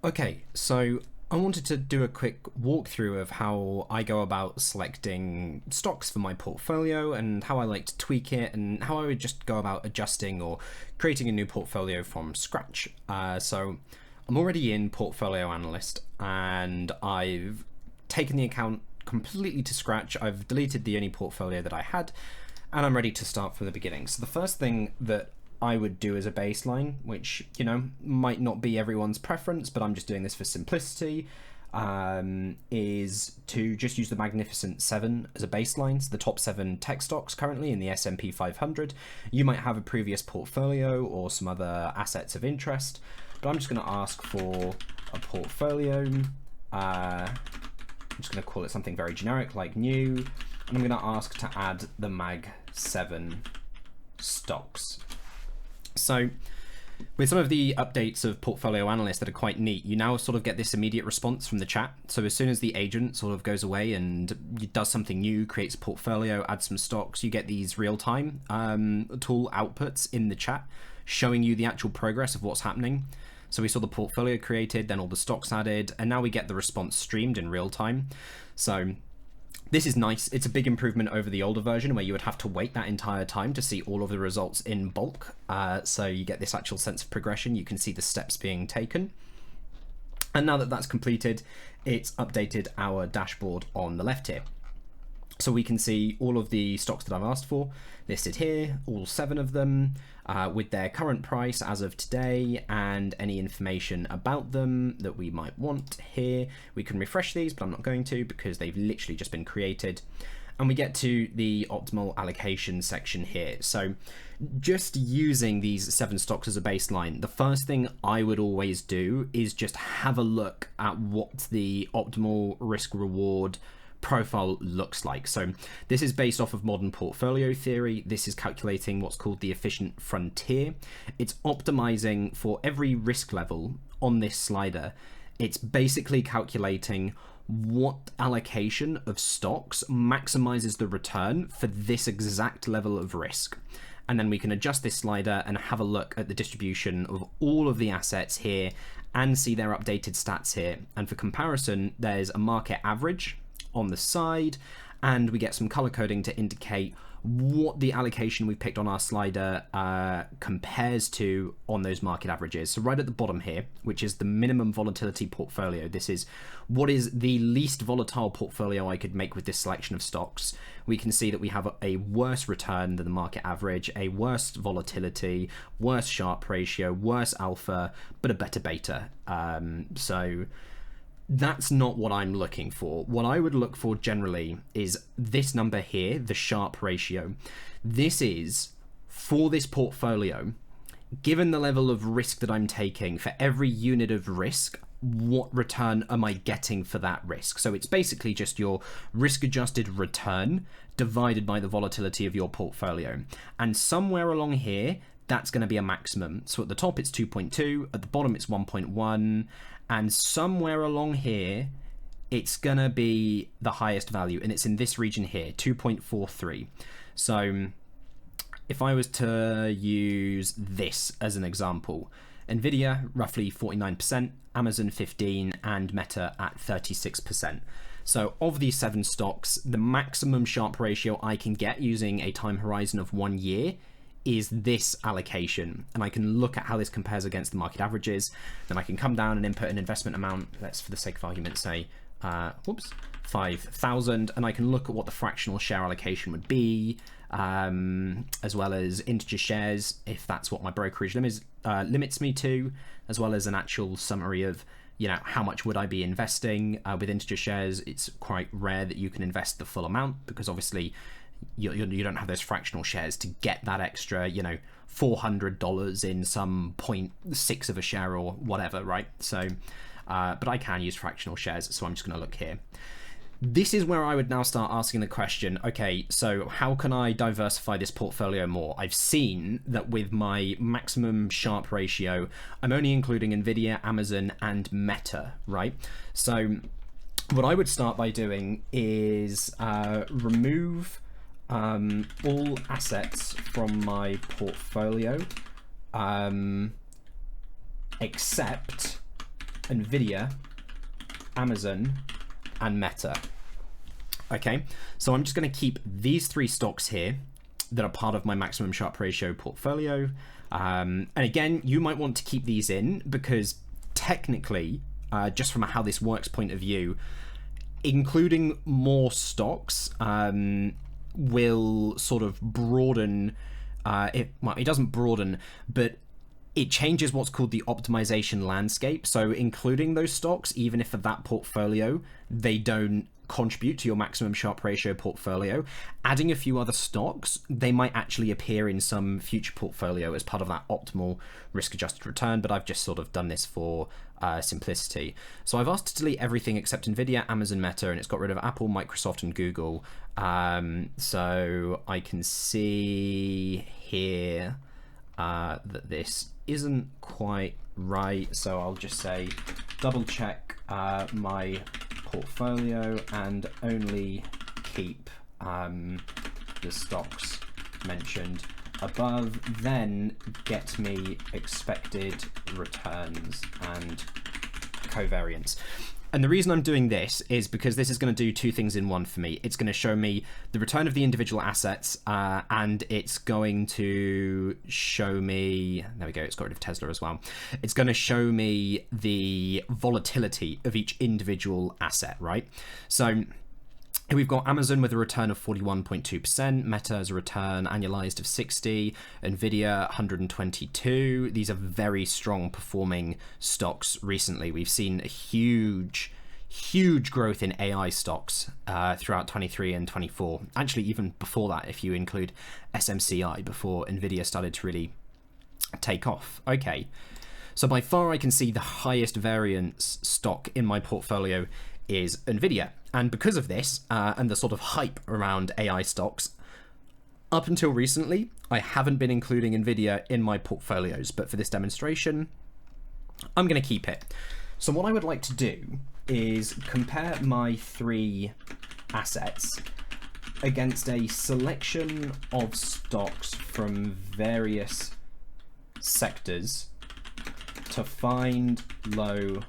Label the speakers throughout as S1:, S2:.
S1: Okay, so I wanted to do a quick walkthrough of how I go about selecting stocks for my portfolio and how I like to tweak it and how I would just go about adjusting or creating a new portfolio from scratch. So I'm already in Portfolio Analyst and I've taken the account completely to scratch. I've deleted the only portfolio that I had and I'm ready to start from the beginning. So the first thing that I would do as a baseline, which, you know, might not be everyone's preference, but I'm just doing this for simplicity, is to just use the Magnificent 7 as a baseline. So the top 7 tech stocks currently in the S&P 500. You might have a previous portfolio or some other assets of interest, but I'm just going to ask for a portfolio. I'm just going to call it something very generic like new, and I'm going to ask to add the Mag 7 stocks. So with some of the updates of Portfolio Analyst that are quite neat, you now sort of get this immediate response from the chat. So as soon as the agent sort of goes away and does something new, creates a portfolio, adds some stocks, you get these real-time tool outputs in the chat showing you the actual progress of what's happening. So we saw the portfolio created, then all the stocks added, and now we get the response streamed in real time. So this is nice. It's a big improvement over the older version where you would have to wait that entire time to see all of the results in bulk. So you get this actual sense of progression. You can see the steps being taken. And now that that's completed, it's updated our dashboard on the left here. So we can see all of the stocks that I've asked for listed here, all 7 of them, with their current price as of today and any information about them that we might want here. We can refresh these, but I'm not going to because they've literally just been created. And we get to the optimal allocation section here. So just using these 7 stocks as a baseline, the first thing I would always do is just have a look at what the optimal risk reward profile looks like. So this is based off of modern portfolio theory. This is calculating what's called the efficient frontier. It's optimizing for every risk level on this slider. It's basically calculating what allocation of stocks maximizes the return for this exact level of risk. And then we can adjust this slider and have a look at the distribution of all of the assets here and see their updated stats here. And for comparison, there's a market average on the side, and we get some color coding to indicate what the allocation we've picked on our slider compares to on those market averages. So right at the bottom here, which is the minimum volatility portfolio, this is what is the least volatile portfolio I could make with this selection of stocks. We can see that we have a worse return than the market average, a worse volatility, worse Sharpe ratio, worse alpha, but a better beta. So that's not what I'm looking for. What I would look for generally is this number here, the Sharpe ratio. This is, for this portfolio, given the level of risk that I'm taking, for every unit of risk, what return am I getting for that risk? So it's basically just your risk-adjusted return divided by the volatility of your portfolio. And somewhere along here, that's going to be a maximum. So at the top, it's 2.2. At the bottom, it's 1.1. And somewhere along here, it's going to be the highest value. And it's in this region here, 2.43. So if I was to use this as an example, Nvidia, roughly 49%, Amazon 15%, and Meta at 36%. So of these 7 stocks, the maximum Sharpe ratio I can get using a time horizon of 1 year is this allocation, and I can look at how this compares against the market averages. Then I can come down and input an investment amount, let's for the sake of argument say 5,000, and I can look at what the fractional share allocation would be, as well as integer shares if that's what my brokerage limits me to, as well as an actual summary of, you know, how much would I be investing. With integer shares, it's quite rare that you can invest the full amount because obviously you don't have those fractional shares to get that extra, you know, $400 in some 0.6 of a share or whatever, right? So, but I can use fractional shares, so I'm just going to look here. This is where I would now start asking the question, okay, so how can I diversify this portfolio more? I've seen that with my maximum Sharpe ratio, I'm only including Nvidia, Amazon, and Meta, right? So what I would start by doing is remove all assets from my portfolio except Nvidia, Amazon, and Meta. Okay, so I'm just going to keep these 3 stocks here that are part of my maximum Sharpe ratio portfolio. And again, you might want to keep these in because technically, just from a how this works point of view, including more stocks will sort of broaden, it doesn't broaden, but it changes what's called the optimization landscape. So including those stocks, even if for that portfolio, they don't contribute to your maximum Sharpe ratio portfolio, adding a few other stocks, they might actually appear in some future portfolio as part of that optimal risk-adjusted return, but I've just sort of done this for simplicity. So I've asked to delete everything except Nvidia, Amazon, Meta, and it's got rid of Apple, Microsoft, and Google. So I can see here that this isn't quite right, so I'll just say double check my portfolio and only keep the stocks mentioned above, then get me expected returns and covariance. And the reason I'm doing this is because this is going to do 2 things in one for me. It's going to show me the return of the individual assets, and it's going to show me, there we go, it's got rid of Tesla as well. It's going to show me the volatility of each individual asset, right? So here we've got Amazon with a return of 41.2%, Meta has a return annualized of 60, Nvidia 122. These are very strong performing stocks recently. We've seen a huge growth in AI stocks throughout 23 and 24. Actually, even before that, if you include SMCI, before Nvidia started to really take off. Okay, so by far I can see the highest variance stock in my portfolio is Nvidia. And because of this, and the sort of hype around AI stocks, up until recently, I haven't been including Nvidia in my portfolios, but for this demonstration, I'm going to keep it. So what I would like to do is compare my 3 assets against a selection of stocks from various sectors to find low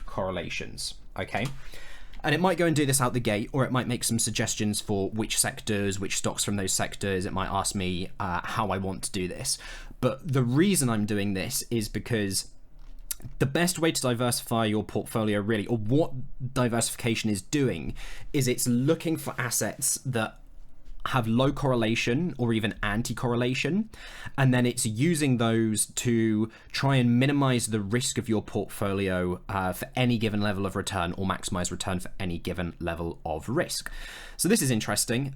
S1: correlations, okay? And it might go and do this out the gate, or it might make some suggestions for which sectors, which stocks from those sectors. It might ask me how I want to do this. But the reason I'm doing this is because the best way to diversify your portfolio, really, or what diversification is doing, is it's looking for assets that have low correlation or even anti-correlation, and then it's using those to try and minimize the risk of your portfolio for any given level of return, or maximize return for any given level of risk. So this is interesting.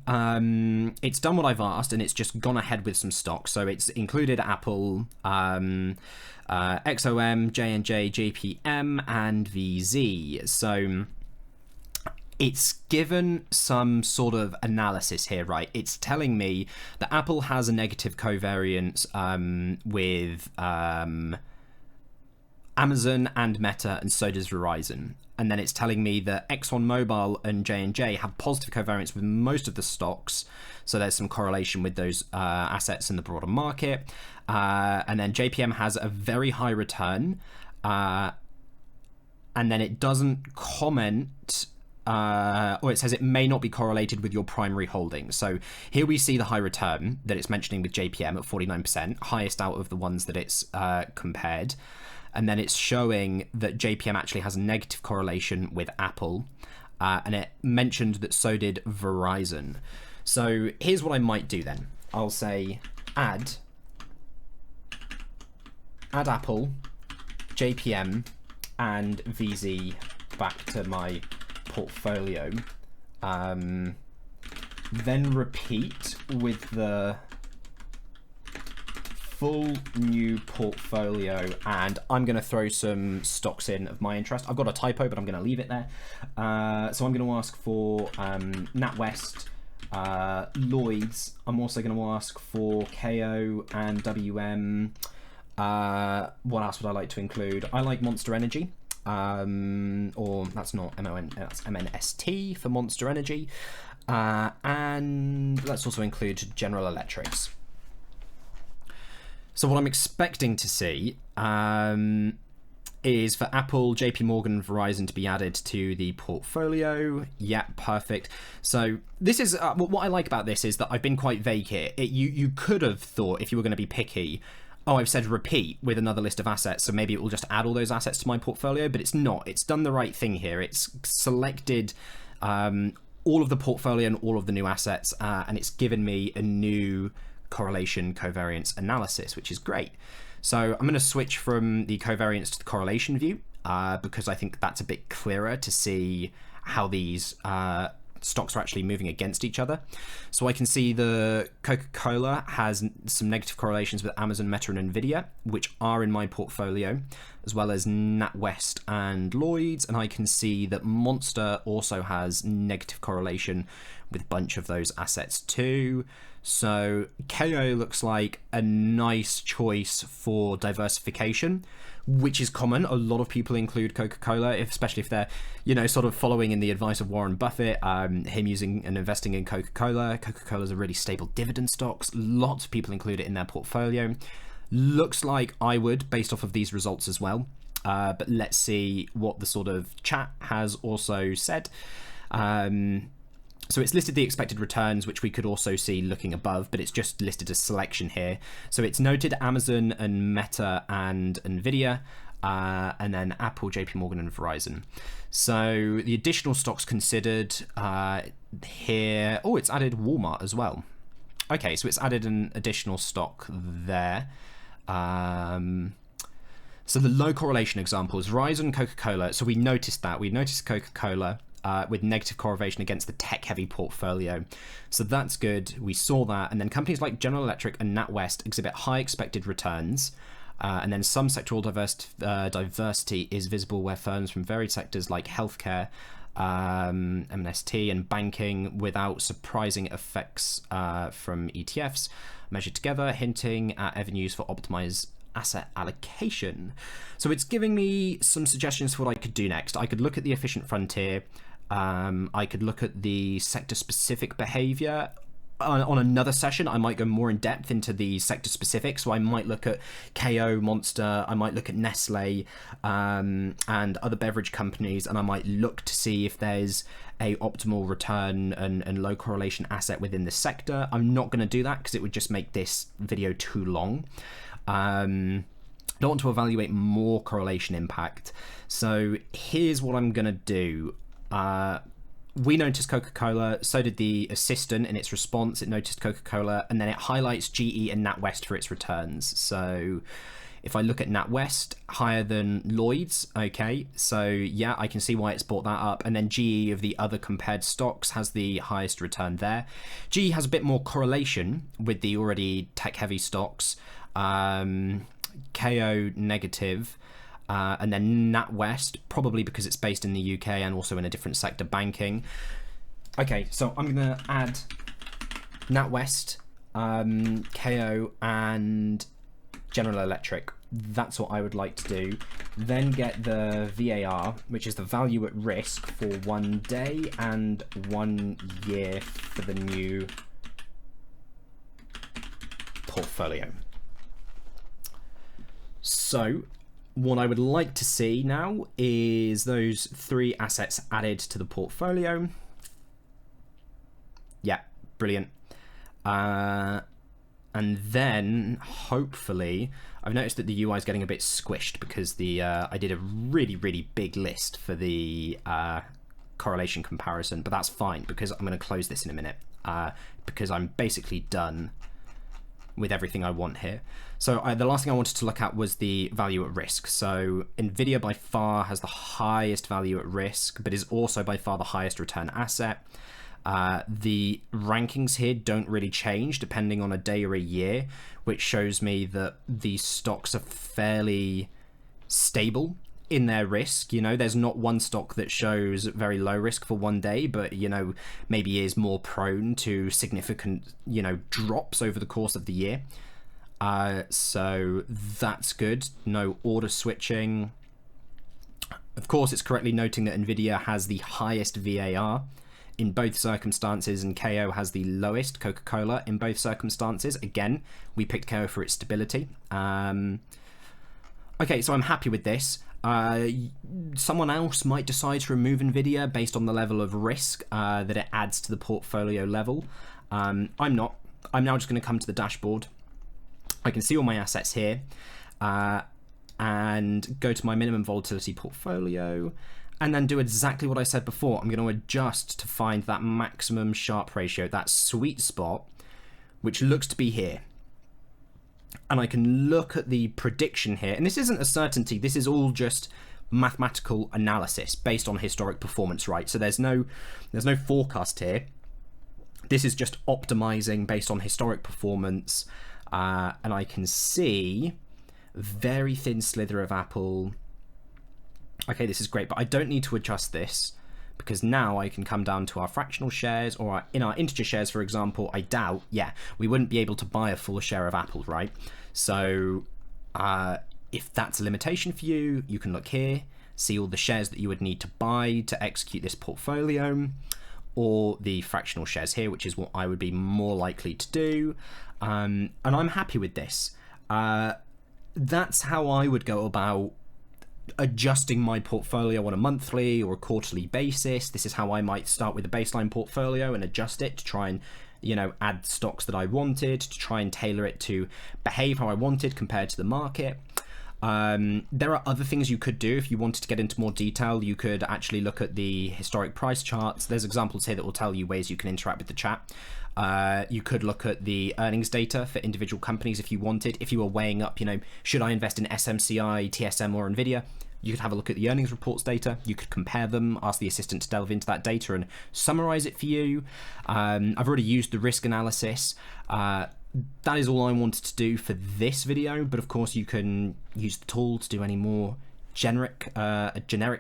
S1: It's done what I've asked, and it's just gone ahead with some stocks. So it's included Apple, XOM, J&J, JPM, and VZ. So it's given some sort of analysis here, right? It's telling me that Apple has a negative covariance with Amazon and Meta, and so does Verizon. And then it's telling me that ExxonMobil and J&J have positive covariance with most of the stocks. So there's some correlation with those assets in the broader market. And then JPM has a very high return. And then it doesn't comment, or it says it may not be correlated with your primary holdings. So here we see the high return that it's mentioning with JPM at 49%, highest out of the ones that it's compared. And then it's showing that JPM actually has a negative correlation with Apple. And it mentioned that so did Verizon. So here's what I might do then. I'll say add Apple, JPM, and VZ back to my portfolio. Then repeat with the full new portfolio, and I'm going to throw some stocks in of my interest. I've got a typo, but I'm going to leave it there. So I'm going to ask for NatWest, Lloyd's. I'm also going to ask for KO and WM. What else would I like to include? I like Monster Energy. Or that's not MON, that's MNST for Monster Energy. And let's also include General Electrics. So what I'm expecting to see is for Apple, JP Morgan, Verizon to be added to the portfolio. Yeah, perfect. So this is what I like about this is that I've been quite vague here. You could have thought, if you were going to be picky, oh, I've said repeat with another list of assets, so maybe it will just add all those assets to my portfolio, but it's not. It's done the right thing here. It's selected all of the portfolio and all of the new assets, and it's given me a new correlation covariance analysis, which is great. So I'm going to switch from the covariance to the correlation view because I think that's a bit clearer to see how these stocks are actually moving against each other. So I can see the Coca-Cola has some negative correlations with Amazon, Meta, and Nvidia, which are in my portfolio, as well as NatWest and Lloyd's. And I can see that Monster also has negative correlation with a bunch of those assets too. So KO looks like a nice choice for diversification, which is common. A lot of people include Coca-Cola, especially if they're, you know, sort of following in the advice of Warren Buffett, him using and investing in Coca-Cola. Coca-Cola is a really stable dividend stocks. Lots of people include it in their portfolio. Looks like I would, based off of these results as well. But let's see what the sort of chat has also said. So it's listed the expected returns, which we could also see looking above, but it's just listed a selection here. So it's noted Amazon and Meta and Nvidia, and then Apple, JP Morgan, and Verizon. So the additional stocks considered here, oh, it's added Walmart as well. Okay, so it's added an additional stock there. So the low correlation example is Verizon, Coca-Cola. So we noticed that. We noticed Coca-Cola with negative correlation against the tech-heavy portfolio. So that's good. We saw that. And then companies like General Electric and NatWest exhibit high expected returns. And then some sectoral diversity is visible where firms from varied sectors like healthcare, MNST, and banking without surprising effects from ETFs measured together, hinting at avenues for optimized asset allocation. So it's giving me some suggestions for what I could do next. I could look at the efficient frontier. I could look at the sector specific behavior. On another session, I might go more in depth into the sector specific. So I might look at KO, Monster, I might look at Nestle, and other beverage companies, and I might look to see if there's a optimal return and low correlation asset within the sector. I'm not going to do that because it would just make this video too long. I don't want to evaluate more correlation impact. So here's what I'm going to do. We noticed Coca-Cola, so did the assistant in its response. It noticed Coca-Cola, and then it highlights GE and NatWest for its returns. So if I look at NatWest, higher than Lloyd's, okay, so yeah, I can see why it's brought that up. And then GE of the other compared stocks has the highest return there. GE has a bit more correlation with the already tech-heavy stocks. KO negative. And then NatWest, probably because it's based in the UK and also in a different sector, banking. Okay, so I'm going to add NatWest, KO, and General Electric. That's what I would like to do. Then get the VAR, which is the value at risk for 1 day and 1 year for the new portfolio. So what I would like to see now is those 3 assets added to the portfolio. Yeah, brilliant. And then hopefully, I've noticed that the UI is getting a bit squished because I did a really big list for the correlation comparison, but that's fine because I'm going to close this in a minute because I'm basically done with everything I want here. So the last thing I wanted to look at was the value at risk. So Nvidia by far has the highest value at risk, but is also by far the highest return asset. The rankings here don't really change depending on a day or a year, which shows me that these stocks are fairly stable in their risk. You know, there's not one stock that shows very low risk for 1 day, but, you know, maybe is more prone to significant, you know, drops over the course of the year. So that's good. No order switching. Of course, it's correctly noting that Nvidia has the highest VAR in both circumstances, and KO has the lowest, Coca-Cola, in both circumstances. Again, we picked KO for its stability. Okay, so I'm happy with this. Someone else might decide to remove NVIDIA based on the level of risk that it adds to the portfolio level. I'm not. I'm now just going to come to the dashboard. I can see all my assets here and go to my minimum volatility portfolio and then do exactly what I said before. I'm going to adjust to find that maximum Sharpe ratio, that sweet spot, which looks to be here. And I can look at the prediction here, and this isn't a certainty, this is all just mathematical analysis based on historic performance, right? So there's no forecast here. This is just optimizing based on historic performance, and I can see very thin slither of Apple. Okay, this is great, but I don't need to adjust this because now I can come down to our fractional shares, or in our integer shares, for example. I doubt, yeah, we wouldn't be able to buy a full share of Apple, right? So if that's a limitation for you, you can look here, see all the shares that you would need to buy to execute this portfolio, or the fractional shares here, which is what I would be more likely to do. And I'm happy with this. That's how I would go about adjusting my portfolio on a monthly or a quarterly basis. This is how I might start with a baseline portfolio and adjust it to try and, you know, add stocks that I wanted, to try and tailor it to behave how I wanted compared to the market. There are other things you could do if you wanted to get into more detail. You could actually look at the historic price charts. There's examples here that will tell you ways you can interact with the chat. You could look at the earnings data for individual companies if you wanted. If you were weighing up, you know, should I invest in SMCI, TSM, or NVIDIA? You could have a look at the earnings reports data. You could compare them, ask the assistant to delve into that data and summarize it for you. I've already used the risk analysis. That is all I wanted to do for this video, but of course you can use the tool to do any more generic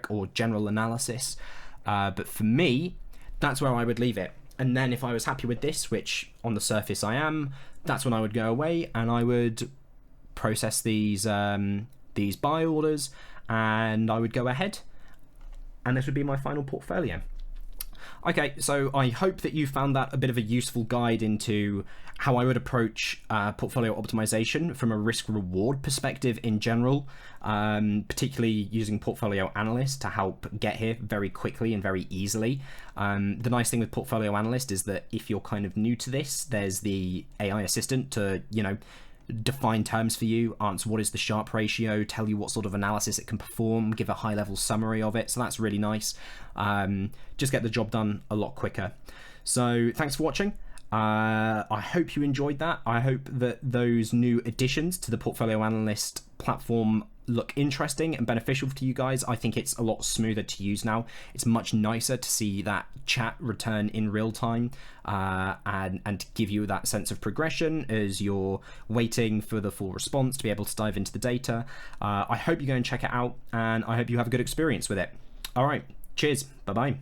S1: or general analysis. But for me, that's where I would leave it. And then if I was happy with this, which on the surface I am, that's when I would go away and I would process these buy orders, and I would go ahead, and this would be my final portfolio. Okay, so I hope that you found that a bit of a useful guide into how I would approach portfolio optimization from a risk-reward perspective in general, particularly using Portfolio Analyst to help get here very quickly and very easily. The nice thing with Portfolio Analyst is that if you're kind of new to this, there's the AI assistant to, you know, define terms for you, answer what is the Sharpe ratio, tell you what sort of analysis it can perform, give a high-level summary of it. So that's really nice. Just get the job done a lot quicker. So thanks for watching. I hope you enjoyed that. I hope that those new additions to the Portfolio Analyst platform look interesting and beneficial to you guys. I think it's a lot smoother to use now. It's much nicer to see that chat return in real time and to give you that sense of progression as you're waiting for the full response to be able to dive into the data. I hope you go and check it out, and I hope you have a good experience with it. All right, cheers, bye-bye.